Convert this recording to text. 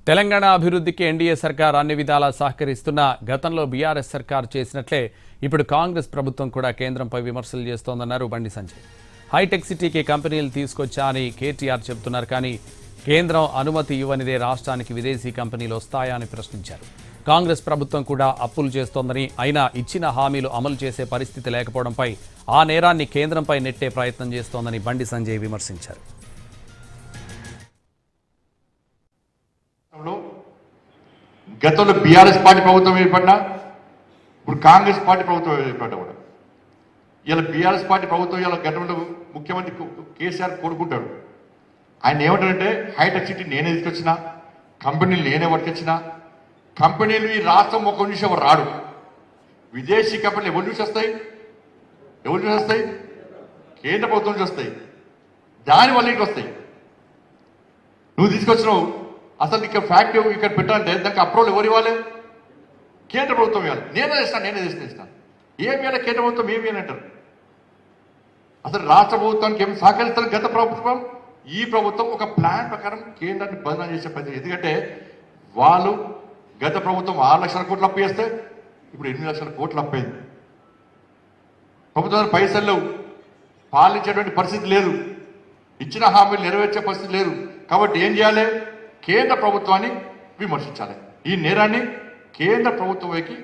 తెలంగాణ అభివృద్ధికి ఎన్డీఏ సర్కార్ అన్ని విధాలా సహకరిస్తున్న గతంలో బీఆర్ఎస్ సర్కార్ చేసినట్లే ఇప్పుడు కాంగ్రెస్ ప్రభుత్వం కూడా కేంద్రంపై విమర్శలు చేస్తోందన్నారు బండి సంజయ్. హైటెక్ సిటీకి కంపెనీలు తీసుకొచ్చా అని కేటీఆర్ చెబుతున్నారు, కానీ కేంద్రం అనుమతి ఇవ్వనిదే రాష్ట్రానికి విదేశీ కంపెనీలు వస్తాయా అని ప్రశ్నించారు. కాంగ్రెస్ ప్రభుత్వం కూడా అప్పులు చేస్తోందని, అయినా ఇచ్చిన హామీలు అమలు చేసే పరిస్థితి లేకపోవడంపై ఆ నేరాన్ని కేంద్రంపై నెట్టే ప్రయత్నం చేస్తోందని బండి సంజయ్ విమర్శించారు. గతంలో బీఆర్ఎస్ పార్టీ ప్రభుత్వం ఏర్పడినా ఇప్పుడు కాంగ్రెస్ పార్టీ ప్రభుత్వం ఏర్పడ్డా కూడా ఇలా బీఆర్ఎస్ పార్టీ ప్రభుత్వం ఇలా గతంలో ముఖ్యమంత్రి కేసీఆర్ కోరుకుంటాడు. ఆయన ఏమంటారంటే హైటెక్ సిటీ నేనే తీసుకొచ్చిన, కంపెనీలు నేనే పట్టుకొచ్చిన, కంపెనీలు ఈ రాష్ట్రం ఒక నుంచి ఎవరు రాడు, విదేశీ కంపెనీలు ఎవరి నుంచి వస్తాయి, కేంద్ర ప్రభుత్వం నుంచి వస్తాయి, దానివల్ల ఇంటికి వస్తాయి. నువ్వు తీసుకొచ్చినావు, అసలు ఇక్కడ ఫ్యాక్టరీ ఇక్కడ పెట్టాలంటే దానికి అప్రూవల్ ఎవరు ఇవ్వాలి? కేంద్ర ప్రభుత్వం ఇవ్వాలి. నేనే చేస్తాను ఏమి ఇవ్వాలి? కేంద్ర ప్రభుత్వం ఏమి అని అంటారు. అసలు రాష్ట్ర ప్రభుత్వానికి ఏమి సహకరిస్తారు గత ప్రభుత్వం? ఈ ప్రభుత్వం ఒక ప్లాన్ ప్రకారం కేంద్రాన్ని బదనాం చేసే పని. ఎందుకంటే వాళ్ళు గత ప్రభుత్వం 6 లక్షల కోట్లు అప్పు చేస్తే ఇప్పుడు 8 లక్షల కోట్లు అప్పయింది. ప్రభుత్వం పైసలు లేవు, పాలించేటువంటి పరిస్థితి లేదు, ఇచ్చిన హామీలు నెరవేర్చే పరిస్థితి లేదు. కాబట్టి ఏం చేయాలి? కేంద్ర ప్రభుత్వాన్ని విమర్శించాలి. ఈ నేరాన్ని కేంద్ర ప్రభుత్వం వైపు